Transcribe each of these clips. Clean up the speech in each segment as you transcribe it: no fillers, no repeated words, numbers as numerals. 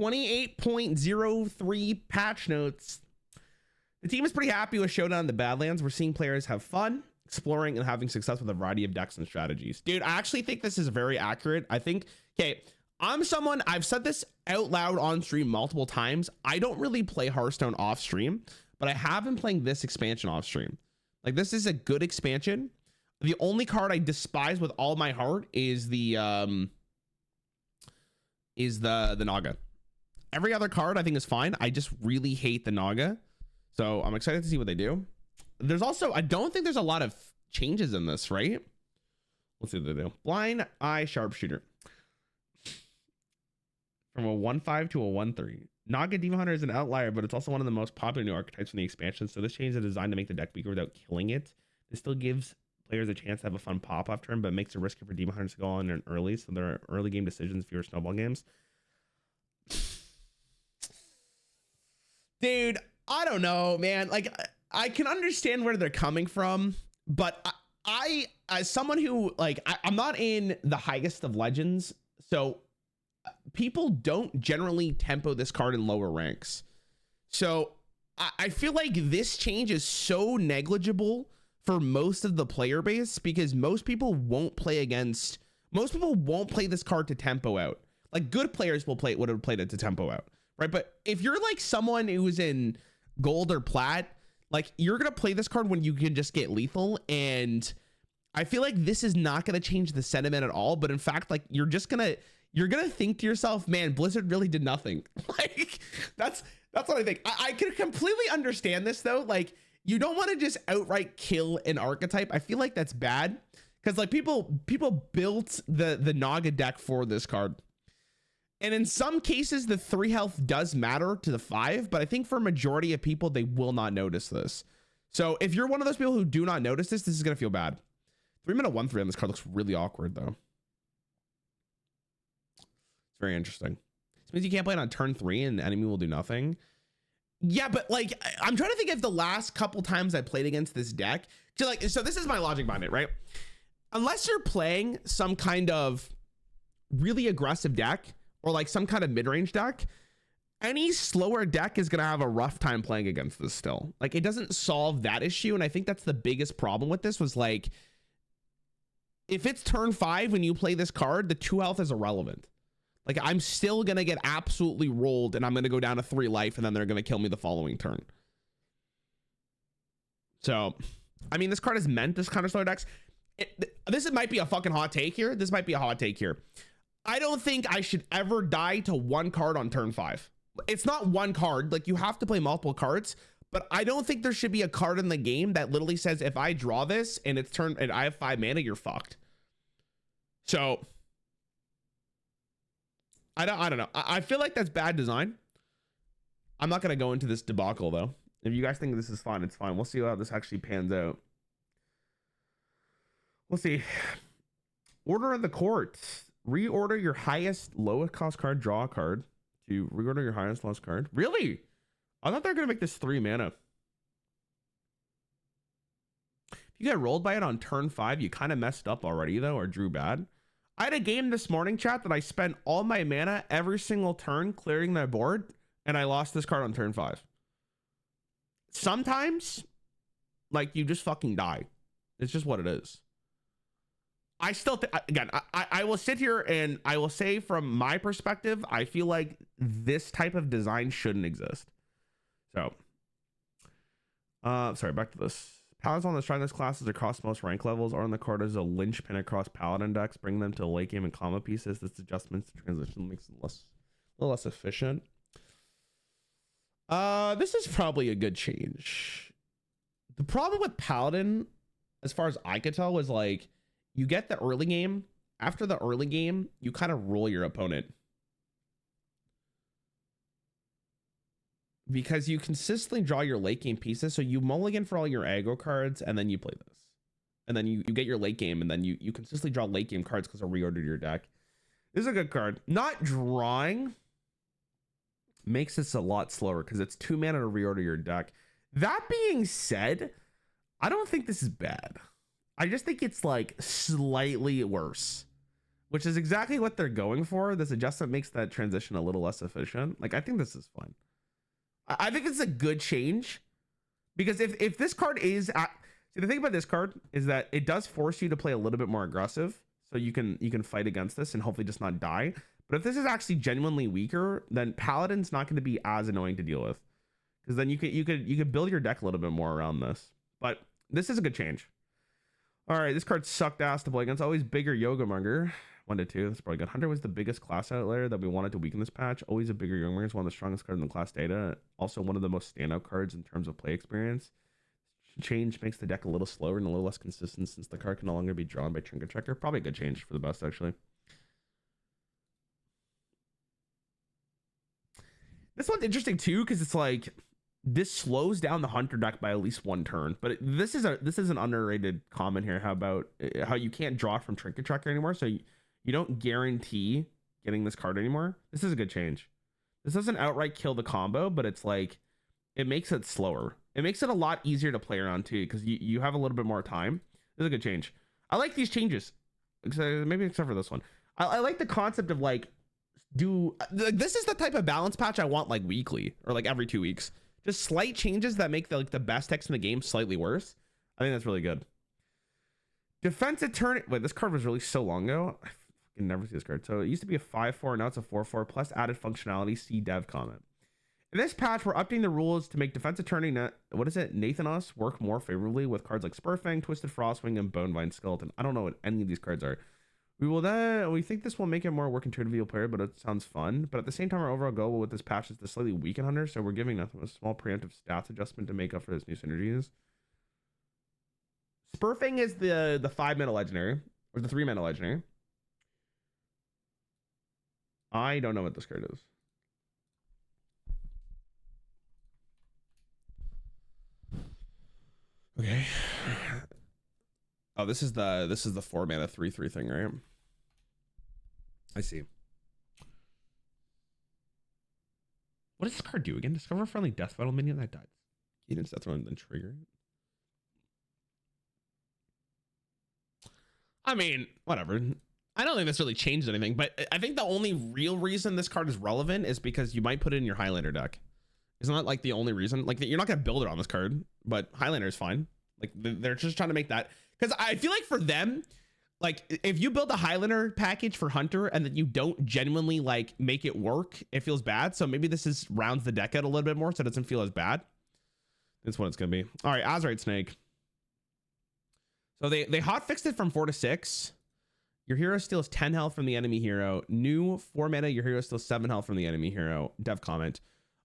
28.03 patch notes. The team is pretty happy with Showdown in the Badlands. We're seeing players have fun, exploring, and having success with a variety of decks and strategies. Dude, I actually think this is very accurate. I think, okay, I'm someone, I've said this out loud on stream multiple times. I don't really play Hearthstone off stream, but I have been playing this expansion off stream. Like, this is a good expansion. The only card I despise with all my heart is the Naga. Every other card I think is fine. I just really hate the Naga. So I'm excited to see what they do. There's also, I don't think there's a lot of changes in this, right? Let's see what they do. Blindeye Sharpshooter. From a 1/5 to a 1/3. Naga Demon Hunter is an outlier, but it's also one of the most popular new archetypes in the expansion. So this change is designed to make the deck weaker without killing it. This still gives players a chance to have a fun pop-off turn, but makes it risky for Demon Hunters to go on in early. So there are early game decisions, fewer snowball games. Dude, I don't know, man. Like, I can understand where they're coming from, but I as someone who, like, I'm not in the highest of legends, so people don't generally tempo this card in lower ranks. So I feel like this change is so negligible for most of the player base, because most people won't play this card to tempo out. Like, good players would have played it to tempo out, right? But if you're like someone who's in gold or plat, like, you're gonna play this card when you can just get lethal. And I feel like this is not gonna change the sentiment at all, but in fact, like, you're gonna think to yourself, man, Blizzard really did nothing. Like, that's what I think. I can completely understand this though. Like, you don't want to just outright kill an archetype. I feel like that's bad, because like people built the Naga deck for this card. And in some cases, the 3 health does matter to the 5, but I think for a majority of people, they will not notice this. So if you're one of those people who do not notice this is going to feel bad. 3-mana 1/3 on this card looks really awkward, though. It's very interesting. This means you can't play it on turn 3 and the enemy will do nothing. Yeah, but like, I'm trying to think of the last couple times I played against this deck. So this is my logic behind it, right? Unless you're playing some kind of really aggressive deck, or like some kind of mid-range deck, any slower deck is going to have a rough time playing against this still. Like, it doesn't solve that issue. And I think that's the biggest problem with this, was like, if it's turn 5 when you play this card, the 2 health is irrelevant. Like, I'm still going to get absolutely rolled, and I'm going to go down to 3 life, and then they're going to kill me the following turn. So, I mean, this card is meant this kind of slow decks. This might be a fucking hot take here. This might be a hot take here. I don't think I should ever die to one card on turn 5. It's not one card. Like, you have to play multiple cards, but I don't think there should be a card in the game that literally says, if I draw this and it's turn and I have 5 mana, you're fucked. So I don't know. I feel like that's bad design. I'm not going to go into this debacle though. If you guys think this is fun, it's fine. We'll see how this actually pans out. We'll see. Order of the Court. Reorder your highest lowest cost card, draw a card to reorder your highest lowest card. Really? I thought they were going to make this 3 mana. If you get rolled by it on turn 5, you kind of messed up already though, or drew bad. I had a game this morning, chat, that I spent all my mana every single turn clearing the board, and I lost this card on turn 5. Sometimes, like, you just fucking die. It's just what it is. I still, again, I will sit here and I will say, from my perspective, I feel like this type of design shouldn't exist. So, sorry, back to this. Paladins on the Shrine classes across most rank levels are on the card as a linchpin across Paladin decks. Bring them to late game and combo pieces. This adjustments to transition makes it a little less efficient. This is probably a good change. The problem with Paladin, as far as I could tell, was like, you get the early game. After the early game, you kind of roll your opponent, because you consistently draw your late game pieces. So you mulligan for all your aggro cards, and then you play this, and then you get your late game, and then you consistently draw late game cards because I reordered your deck. This is a good card. Not drawing makes this a lot slower because it's 2 mana to reorder your deck. That being said, I don't think this is bad. I just think it's like slightly worse. which is exactly what they're going for. This adjustment makes that transition a little less efficient. Like, I think this is fun. I think it's a good change, because if this card is see, the thing about this card is that it does force you to play a little bit more aggressive, so you can fight against this and hopefully just not die. But if this is actually genuinely weaker, then Paladin's not going to be as annoying to deal with, because then you could build your deck a little bit more around this. But this is a good change. All right, this card sucked ass to play against. Always bigger Jormungar. 1-2. That's probably good. Hunter was the biggest class outlier that we wanted to weaken this patch. Always a bigger Jormungar is one of the strongest cards in the class data. Also one of the most standout cards in terms of play experience. Change makes the deck a little slower and a little less consistent, since the card can no longer be drawn by Trinket Checker. Probably a good change for the best, actually. This one's interesting too, because it's like this slows down the Hunter deck by at least one turn. But this is an underrated comment here. How about how you can't draw from Trinket Checker anymore, so you don't guarantee getting this card anymore. This is a good change. This doesn't outright kill the combo, but it's like it makes it slower. It makes it a lot easier to play around too, because you have a little bit more time. This is a good change. I like these changes, maybe except for this one. I like the concept of like, this is the type of balance patch I want, like weekly or like every 2 weeks. Just slight changes that make the best decks in the game slightly worse. I think that's really good. Defensive turn. Wait, this card was really so long ago. I fucking never see this card. So it used to be a 5/4, now it's a 4/4 plus added functionality. See dev comment. In this patch, we're updating the rules to make defensive turning, Nathanos work more favorably with cards like Spurfang, Twisted Frostwing, and Bonevine Skeleton. I don't know what any of these cards are. We think this will make it more work intuitive to player, but it sounds fun. But at the same time, our overall goal with this patch is to slightly weaken Hunter, so we're giving Nathanos a small preemptive stats adjustment to make up for his new synergies. Spurfang is the 5-mana legendary, or the 3-mana legendary. I don't know what this card is. Okay. Oh, this is the 4-mana 3/3 thing, right? I see. What does this card do again? Discover a friendly death battle minion that dies. Cadence death run, then trigger it. I mean, whatever. I don't think this really changed anything, but I think the only real reason this card is relevant is because you might put it in your Highlander deck. Isn't that like the only reason? Like, you're not gonna build it on this card, but Highlander is fine. Like, they're just trying to make that, because I feel like for them, like, if you build a Highlander package for Hunter and then you don't genuinely like make it work, it feels bad. So maybe this is rounds the deck out a little bit more so it doesn't feel as bad. That's what it's gonna be. All right, Azerite Snake. So they hot fixed it from 4 to 6. Your hero steals 10 health from the enemy hero. New 4 mana, your hero steals 7 health from the enemy hero. Dev comment.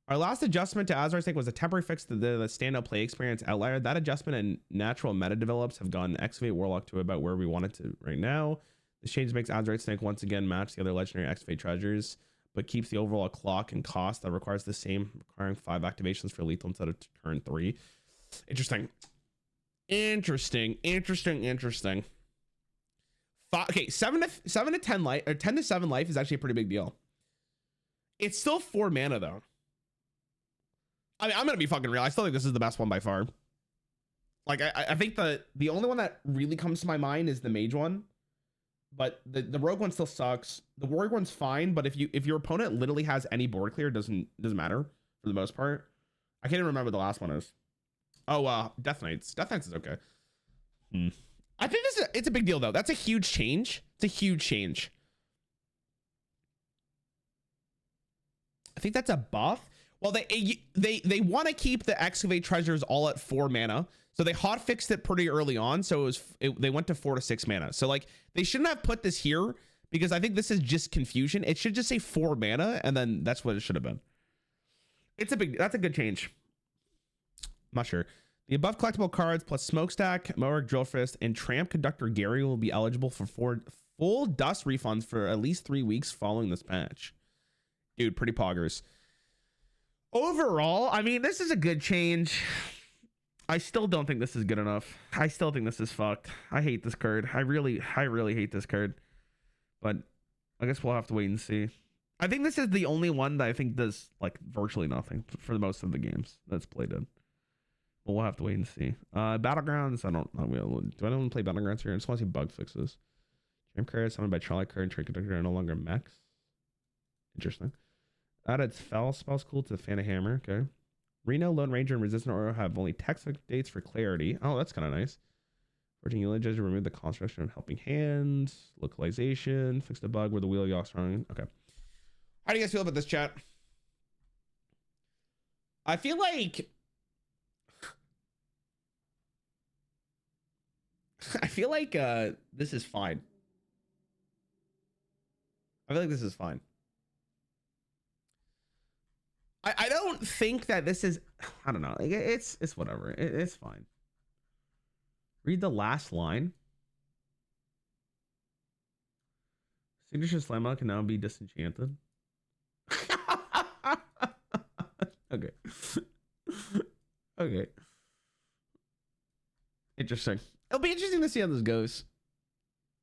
Our last adjustment to Azerite Snake was a temporary fix to the standout play experience outlier. That adjustment and natural meta develops have gone Excavate Warlock to about where we want it to right now. This change makes Azerite Snake once again match the other legendary Excavate treasures, but keeps the overall clock and cost that requires the same, requiring 5 activations for lethal instead of turn 3. Interesting. Okay, 7 to 10 life, or 10 to 7 life is actually a pretty big deal. It's still 4 mana though. I mean, I'm gonna be fucking real. I still think this is the best one by far. Like, I think the only one that really comes to my mind is the mage one, but the rogue one still sucks. The warrior one's fine, but if your opponent literally has any board clear, it doesn't matter for the most part. I can't even remember what the last one is. Oh, Death Knights. Death Knights is okay. I think it's a big deal though. That's a huge change. It's a huge change. I think that's a buff. Well, they want to keep the Excavate treasures all at 4 mana, so they hot fixed it pretty early on. So they went to 4 to 6 mana. So like, they shouldn't have put this here, because I think this is just confusion. It should just say 4 mana, and then that's what it should have been. That's a good change. I'm not sure. The above collectible cards plus Smokestack, Mohawk Drillfist, and Tramp Conductor Gary will be eligible for full dust refunds for at least 3 weeks following this patch. Dude, pretty poggers. Overall, I mean, this is a good change. I still don't think this is good enough. I still think this is fucked. I hate this card. I really hate this card. But I guess we'll have to wait and see. I think this is the only one that I think does like virtually nothing for most of the games that's played in. But we'll have to wait and see. Battlegrounds, I don't know. Do I want to play Battlegrounds here? I just want to see bug fixes. Game carrier summoned by Charlie Curry and Trinket are no longer mechs. Interesting. Added spell spells cool to the Fan of Hammer. Okay. Reno, Lone Ranger, and Resistant Aura have only text updates for clarity. Oh, that's kind of nice. Forging Eulogies to remove the construction of Helping Hand. Localization. Fix the bug where the wheel yawks running. Okay. How do you guys feel about this, chat? I feel like... this is fine. I feel like this is fine. I don't think that this is... I don't know. It's whatever. It's fine. Read the last line. Signature Slamma can now be disenchanted. Okay. Okay. Interesting. It'll be interesting to see how this goes.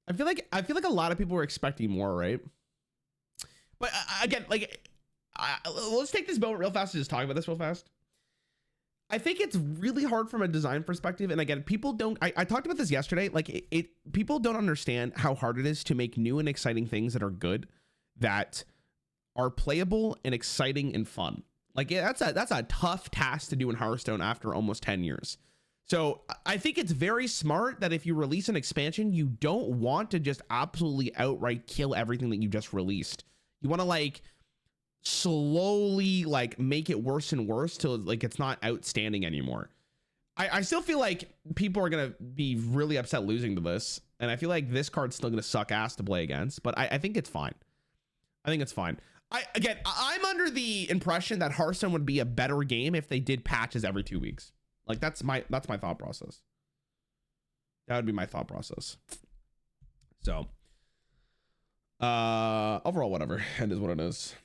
I feel like a lot of people were expecting more, right? But again, like, let's take this moment real fast and just talk about this real fast. I think it's really hard from a design perspective. And again, people don't, I talked about this yesterday. Like people don't understand how hard it is to make new and exciting things that are good, that are playable and exciting and fun. Like that's a tough task to do in Hearthstone after almost 10 years. So I think it's very smart that if you release an expansion, you don't want to just absolutely outright kill everything that you just released. You want to like slowly like make it worse and worse till like it's not outstanding anymore. I still feel like people are gonna be really upset losing to this, and I feel like this card's still gonna suck ass to play against, but I think it's fine. I think it's fine. I'm under the impression that Hearthstone would be a better game if they did patches every 2 weeks. Like that's my thought process. That would be my thought process. So overall, whatever. It is what it is.